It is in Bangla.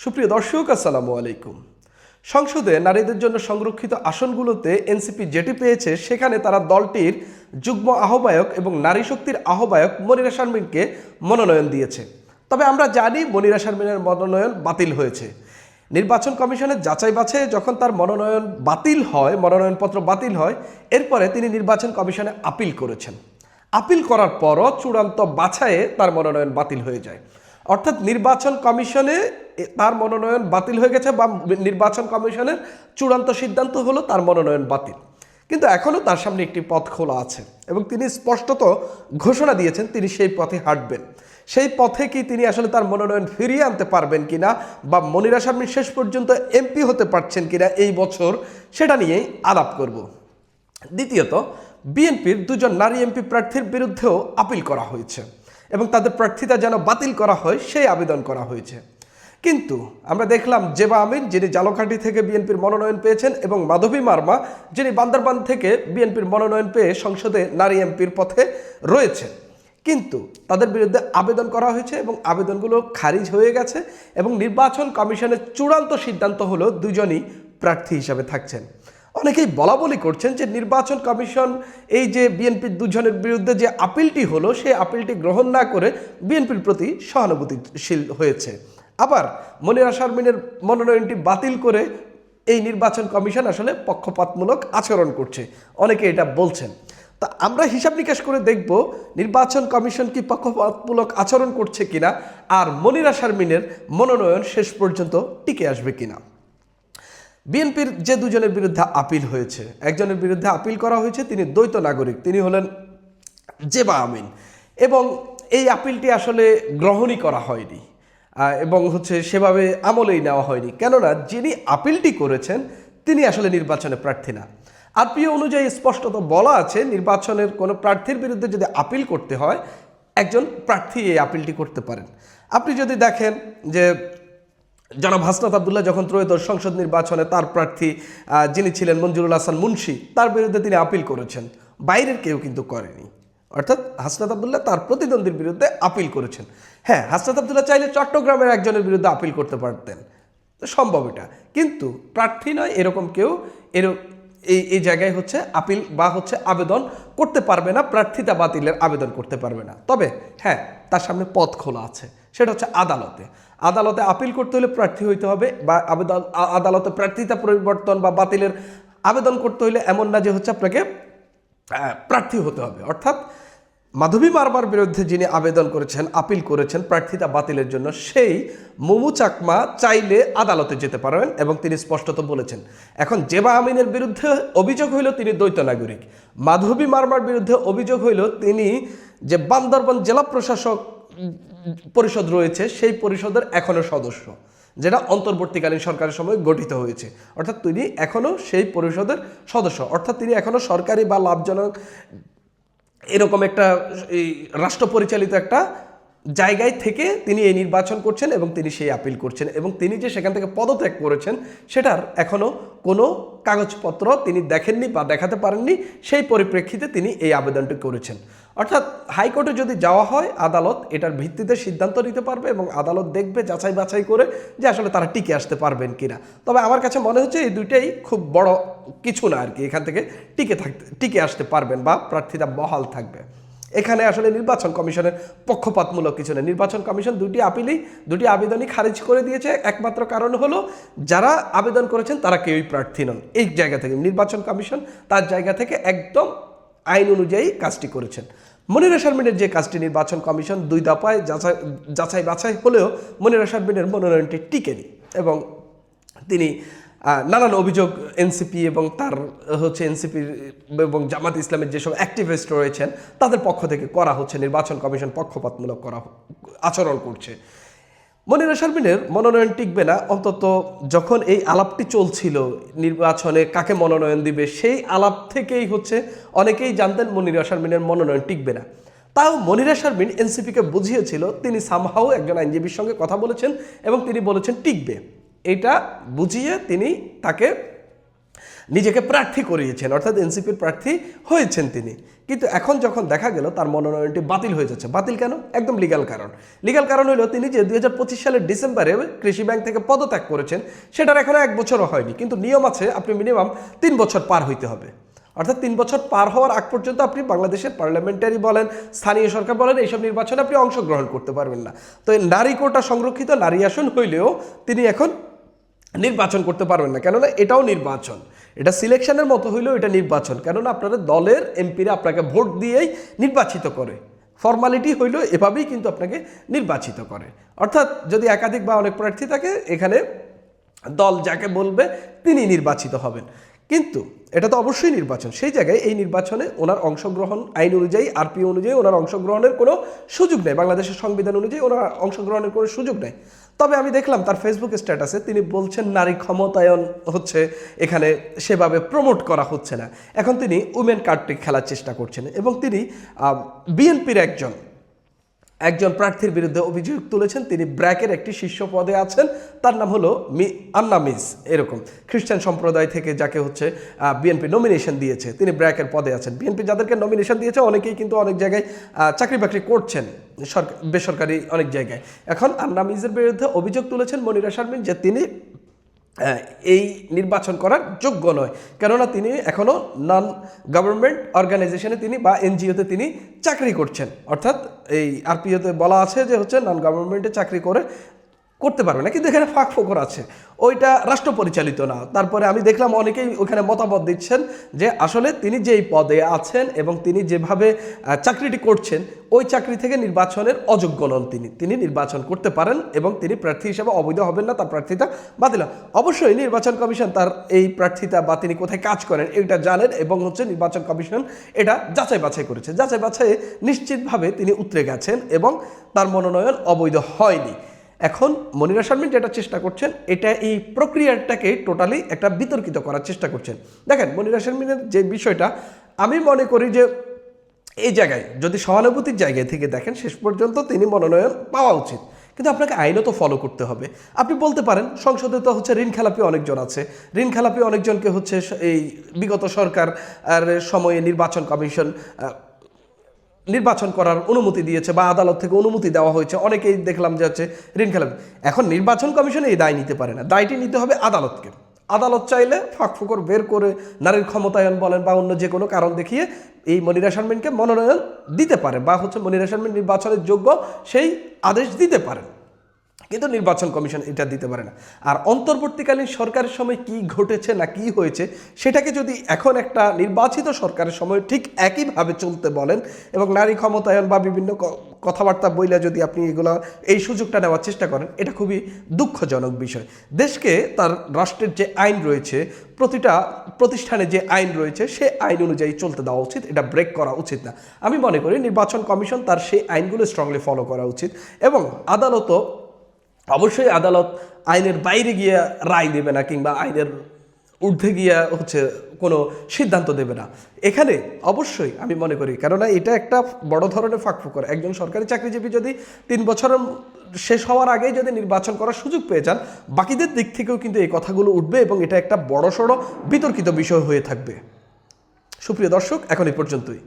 সুপ্রিয় দর্শক, আসসালামু আলাইকুম। সংসদে নারীদের জন্য সংরক্ষিত আসনগুলোতে এনসিপি যেটি পেয়েছে সেখানে তারা দলটির যুগ্ম আহ্বায়ক এবং নারী শক্তির আহ্বায়ক মনিরা শারমিনকে মনোনয়ন দিয়েছে। তবে আমরা জানি মনিরা শারমিনের মনোনয়ন বাতিল হয়েছে। নির্বাচন কমিশনের যাচাই বাছাই যখন তার মনোনয়নপত্র বাতিল হয়, এরপরে তিনি নির্বাচন কমিশনে আপিল করেছেন। আপিল করার পরও চূড়ান্ত বাছাইয়ে তার মনোনয়ন বাতিল হয়ে যায়। অর্থাৎ নির্বাচন কমিশনে তার মনোনয়ন বাতিল হয়ে গেছে বা নির্বাচন কমিশনের চূড়ান্ত সিদ্ধান্ত হলো তার মনোনয়ন বাতিল। কিন্তু এখনও তার সামনে একটি পথ খোলা আছে এবং তিনি স্পষ্টত ঘোষণা দিয়েছেন তিনি সেই পথে হাঁটবেন। সেই পথে কি তিনি আসলে তার মনোনয়ন ফিরিয়ে আনতে পারবেন কিনা বা মনিরা শারমিন শেষ পর্যন্ত এমপি হতে পারছেন কিনা এই বছর, সেটা নিয়েই আলাপ করব। দ্বিতীয়ত, বিএনপির দুজন নারী এমপি প্রার্থীর বিরুদ্ধেও আপিল করা হয়েছে এবং তাদের প্রার্থিতা যেন বাতিল করা হয় সেই আবেদন করা হয়েছে। কিন্তু আমরা দেখলাম জেবা আমিন, যিনি জালকাঠি থেকে বিএনপির মনোনয়ন পেয়েছেন, এবং মাধবী মার্মা, যিনি বান্দরবান থেকে বিএনপির মনোনয়ন পেয়ে সংসদে নারী এমপির পথে রয়েছে, কিন্তু তাদের বিরুদ্ধে আবেদন করা হয়েছে এবং আবেদনগুলো খারিজ হয়ে গেছে এবং নির্বাচন কমিশনের চূড়ান্ত সিদ্ধান্ত হলো দুজনই প্রার্থী হিসাবে থাকছেন। অনেকেই বলাবলি করছেন যে নির্বাচন কমিশন এই যে বিএনপির দুজনের বিরুদ্ধে যে আপিলটি হলো সেই আপিলটি গ্রহণ না করে বিএনপির প্রতি সহানুভূতিশীল হয়েছে। আবার মনিরা শারমিনের মনোনয়নটি বাতিল করে এই নির্বাচন কমিশন আসলে পক্ষপাতমূলক আচরণ করছে, অনেকে এটা বলছেন। তা আমরা হিসাব নিকাশ করে দেখব নির্বাচন কমিশন কি পক্ষপাতমূলক আচরণ করছে কিনা, আর মনিরা শারমিনের মনোনয়ন শেষ পর্যন্ত টিকে আসবে কিনা। বিএনপির যে দুজনের বিরুদ্ধে আপিল হয়েছে, একজনের বিরুদ্ধে আপিল করা হয়েছে, তিনি দ্বৈত নাগরিক, তিনি হলেন জেবা আমিন, এবং এই আপিলটি আসলে গ্রহণই করা হয়নি এবং সেভাবে আমলেই নেওয়া হয়নি, কেননা যিনি আপিলটি করেছেন তিনি আসলে নির্বাচনে প্রার্থী না। আরপিও অনুযায়ী স্পষ্টত বলা আছে নির্বাচনের কোনো প্রার্থীর বিরুদ্ধে যদি আপিল করতে হয় একজন প্রার্থী এই আপিলটি করতে পারেন। আপনি যদি দেখেন যে জনাব হাসনাত আবদুল্লাহ যখন ত্রয়োদশ সংসদ নির্বাচনে তার প্রার্থী যিনি ছিলেন মঞ্জুরুল হাসান মুন্সি, তার বিরুদ্ধে তিনি আপিল করেছেন, বাইরের কেউ কিন্তু করেনি। অর্থাৎ হাসনাত আবদুল্লাহ তার প্রতিদ্বন্দ্বীর বিরুদ্ধে আপিল করেছেন। হ্যাঁ, হাসনাত আবদুল্লাহ চাইলে চট্টগ্রামের একজনের বিরুদ্ধে আপিল করতে পারতেন, সম্ভব এটা, কিন্তু প্রার্থী নয় এরকম কেউ এই জায়গায় আপিল বা আবেদন করতে পারবে না, প্রার্থিতা বাতিলের আবেদন করতে পারবে না। তবে হ্যাঁ, তার সামনে পথ খোলা আছে, সেটা আদালতে আপিল করতে হলে প্রার্থী হইতে হবে, বা আদালতে প্রার্থিতা পরিবর্তন বা বাতিলের আবেদন করতে হলে এমন না যে আপনাকে প্রার্থী হতে হবে। অর্থাৎ মাধবী মার্মার বিরুদ্ধে যিনি আবেদন করেছেন, আপিল করেছেন প্রার্থিতা বাতিলের জন্য, সেই মুমু চাকমা চাইলে আদালতে যেতে পারেন এবং তিনি স্পষ্টত বলেছেন। এখন জেবা আমিনের বিরুদ্ধে অভিযোগ হইল তিনি দ্বৈত নাগরিক, মাধবী মার্মার বিরুদ্ধে অভিযোগ হইল তিনি যে বান্দরবান জেলা প্রশাসক পরিষদ রয়েছে সেই পরিষদের এখনও সদস্য, যেটা অন্তর্বর্তীকালীন সরকারের সময় গঠিত হয়েছে। অর্থাৎ তিনি এখনও সেই পরিষদের সদস্য, অর্থাৎ তিনি এখনও সরকারি বা লাভজনক এরকম একটা রাষ্ট্র পরিচালিত একটা জায়গায় থেকে তিনি এই নির্বাচন করছেন এবং তিনি সেই আপিল করছেন, এবং তিনি যে সেখান থেকে পদত্যাগ করেছেন সেটার এখনও কোনো কাগজপত্র তিনি দেখেননি বা দেখাতে পারেননি, সেই পরিপ্রেক্ষিতে তিনি এই আবেদনটি করেছেন। অর্থাৎ হাইকোর্টে যদি যাওয়া হয় আদালত এটার ভিত্তিতে সিদ্ধান্ত নিতে পারবে এবং আদালত দেখবে যাচাই বাছাই করে যে আসলে তারা টিকে আসতে পারবেন কিনা। তবে আমার কাছে মনে হচ্ছে এই দুইটাই খুব বড় কিছু না আর কি, এখান থেকে টিকে আসতে পারবেন বা প্রার্থীরা বহাল থাকবে। এখানে আসলে নির্বাচন কমিশনের পক্ষপাতমূলক কিছু নেই। নির্বাচন কমিশন দুটি আবেদনই খারিজ করে দিয়েছে, একমাত্র কারণ হলো যারা আবেদন করেছেন তারা কেউই প্রার্থী নন। এই জায়গা থেকে নির্বাচন কমিশন তার জায়গা থেকে একদম আইন অনুযায়ী কাজটি করেছেন। মনিরা শারমিনের যে কাজটি নির্বাচন কমিশন 2 দফায় যাচাই বাছাই হলেও মনিরা শারমিনের মনোনয়নটি টিকেনি এবং তিনি নানান অভিযোগ এনসিপি এবং তার এনসিপির এবং জামাত ইসলামের যেসব অ্যাক্টিভিস্ট রয়েছেন তাদের পক্ষ থেকে করা হচ্ছে, নির্বাচন কমিশন পক্ষপাতমূলক আচরণ করছে। মনিরা শারমিনের মনোনয়ন টিকবে না, অন্তত যখন এই আলাপটি চলছিল নির্বাচনে কাকে মনোনয়ন দিবে সেই আলাপ থেকেই অনেকেই জানতেন মনিরা শারমিনের মনোনয়ন টিকবে না। তাও মনিরা শারমিন এনসিপিকে বুঝিয়েছিল, তিনি সামহাও একজন আইনজীবীর সঙ্গে কথা বলেছেন এবং তিনি বলেছেন টিকবে। এটা বুঝিয়ে তিনি তাকে নিজেকে প্রার্থী করিয়েছেন, অর্থাৎ এনসিপির প্রার্থী হয়েছেন তিনি। কিন্তু এখন যখন দেখা গেল তার মনোনয়নটি বাতিল হয়ে যাচ্ছে। বাতিল কেন? একদম লিগ্যাল কারণ। লিগ্যাল কারণ হলো তিনি যে 2025 সালের ডিসেম্বরে কৃষি ব্যাংক থেকে পদত্যাগ করেছেন, সেটার এখনো 1 বছরও হয়নি। কিন্তু নিয়ম আছে আপনি মিনিমাম 3 বছর পার হইতে হবে। অর্থাৎ 3 বছর পার হওয়ার আগ পর্যন্ত আপনি বাংলাদেশের পার্লামেন্টারি বলেন, স্থানীয় সরকার বলেন, এইসব নির্বাচনে আপনি অংশগ্রহণ করতে পারবেন না। তো এই নারী কোটা সংরক্ষিত নারী আসন হইলেও তিনি এখন নির্বাচন করতে পারবেন না, কেননা এটাও নির্বাচন। এটা সিলেকশনের মতো হইলেও এটা নির্বাচন, কেননা আপনাদের দলের এমপিরা আপনাকে ভোট দিয়েই নির্বাচিত করে। ফর্মালিটি হইলেও এভাবেই কিন্তু আপনাকে নির্বাচিত করে। অর্থাৎ যদি একাধিক বা অনেক প্রার্থী থাকে, এখানে দল যাকে বলবে তিনি নির্বাচিত হবেন। কিন্তু এটা তো অবশ্যই নির্বাচন। সেই জায়গায় এই নির্বাচনে ওনার অংশগ্রহণ আইন অনুযায়ী, আরপিও অনুযায়ী ওনার অংশগ্রহণের কোনো সুযোগ নেই। বাংলাদেশের সংবিধান অনুযায়ী ওনার অংশগ্রহণের কোনো সুযোগ নেই। তবে আমি দেখলাম তার ফেসবুক স্ট্যাটাসে তিনি বলছেন নারী ক্ষমতায়ন হচ্ছে এখানে সেভাবে প্রমোট করা হচ্ছে না। এখন তিনি উমেন কার্ডটি খেলার চেষ্টা করছেন এবং তিনি বিএনপির একজন প্রার্থীর বিরুদ্ধে অভিযোগ তুলেছেন। তিনি ব্র্যাকের একটি শীর্ষ পদে আছেন, তার নাম হলো আন্না মিস, এরকম খ্রিস্টান সম্প্রদায় থেকে যাকে হচ্ছে বিএনপি নমিনেশন দিয়েছে, তিনি ব্র্যাকের পদে আছেন। বিএনপি যাদেরকে নমিনেশন দিয়েছে অনেকেই কিন্তু অনেক জায়গায় চাকরি বাকরি করছেন, বেসরকারি অনেক জায়গায়। এখন আন্না মিসের বিরুদ্ধে অভিযোগ তুলেছেন মনিরা শারমিন যে তিনি এই নির্বাচন করার যোগ্য নয়, কেননা তিনি এখনও নন গভর্নমেন্ট অর্গানাইজেশনে তিনি বা এনজিওতে তিনি চাকরি করছেন। অর্থাৎ এই আরপিওতে বলা আছে যে হচ্ছে নন গভর্নমেন্টে চাকরি করতে পারবে না, কিন্তু এখানে ফাঁক ফোকর আছে, ওইটা রাষ্ট্র পরিচালিত না। তারপরে আমি দেখলাম অনেকেই ওখানে মতামত দিচ্ছেন যে আসলে তিনি যেই পদে আছেন এবং তিনি যেভাবে চাকরিটি করছেন, ওই চাকরি থেকে নির্বাচনের অযোগ্য নন তিনি নির্বাচন করতে পারেন এবং তিনি প্রার্থী হিসেবে অবৈধ হবেন না, তার প্রার্থিতা বাতিল। অবশ্যই নির্বাচন কমিশন তার এই প্রার্থিতা বা তিনি কোথায় কাজ করেন এটা জানেন এবং হচ্ছে নির্বাচন কমিশন এটা যাচাই বাছাই করেছে। যাচাই বাছাই নিশ্চিতভাবে তিনি উতরে গেছেন এবং তার মনোনয়ন অবৈধ হয়নি। এখন মনিরা শারমিন যেটা চেষ্টা করছেন, এটা এই প্রক্রিয়াটাকে টোটালি একটা বিতর্কিত করার চেষ্টা করছেন। দেখেন মনিরা শারমিনের যে বিষয়টা, আমি মনে করি যে এই জায়গায় যদি সহানুভূতির জায়গায় থেকে দেখেন, শেষ পর্যন্ত তিনি মনোনয়ন পাওয়া উচিত। কিন্তু আপনাকে আইনও তো ফলো করতে হবে। আপনি বলতে পারেন সংসদে তো হচ্ছে ঋণ খেলাপি অনেকজন আছে, ঋণ খেলাপি অনেকজনকে হচ্ছে এই বিগত সরকার আর সময়ে নির্বাচন কমিশন নির্বাচন করার অনুমতি দিয়েছে বা আদালত থেকে অনুমতি দেওয়া হয়েছে, অনেকেই দেখলাম যে হচ্ছে ঋণ খেলাপি। এখন নির্বাচন কমিশনে এই দায় নিতে পারে না, দায়টি নিতে হবে আদালতকে। আদালত চাইলে ফাঁক ফোকর বের করে নারীর ক্ষমতায়ন বলেন বা অন্য যে কোনো কারণ দেখিয়ে এই মনিরা শারমিনকে মনোনয়ন দিতে পারে বা হচ্ছে মনিরা শারমিন নির্বাচনের যোগ্য সেই আদেশ দিতে পারেন, কিন্তু নির্বাচন কমিশন এটা দিতে পারে না। আর অন্তর্বর্তীকালীন সরকারের সময় কি ঘটেছে না কি হয়েছে, সেটাকে যদি এখন একটা নির্বাচিত সরকারের সময় ঠিক একইভাবে চলতে বলেন এবং নারী ক্ষমতায়ন বা বিভিন্ন কথাবার্তা বইলে যদি আপনি এই সুযোগটা নেওয়ার চেষ্টা করেন, এটা খুবই দুঃখজনক বিষয়। দেশকে তার রাষ্ট্রের যে আইন রয়েছে, প্রতিটা প্রতিষ্ঠানে যে আইন রয়েছে, সে আইন অনুযায়ী চলতে দেওয়া উচিত, এটা ব্রেক করা উচিত না। আমি মনে করি নির্বাচন কমিশন তার সেই আইনগুলো স্ট্রংলি ফলো করা উচিত এবং আদালতও অবশ্যই আদালত আইনের বাইরে গিয়ে রায় দেবে না কিংবা আইনের ঊর্ধ্বে গিয়া হচ্ছে কোনো সিদ্ধান্ত দেবে না। এখানে অবশ্যই আমি মনে করি, কেননা এটা একটা বড় ধরনের ফাঁকফোকর। একজন সরকারি চাকরিজীবী যদি 3 বছরের শেষ হওয়ার আগেই যদি নির্বাচন করার সুযোগ পেয়ে যান, বাকিদের দিক থেকেও কিন্তু এই কথাগুলো উঠবে এবং এটা একটা বড়সড় বিতর্কিত বিষয় হয়ে থাকবে। সুপ্রিয় দর্শক, এখন এই পর্যন্তই।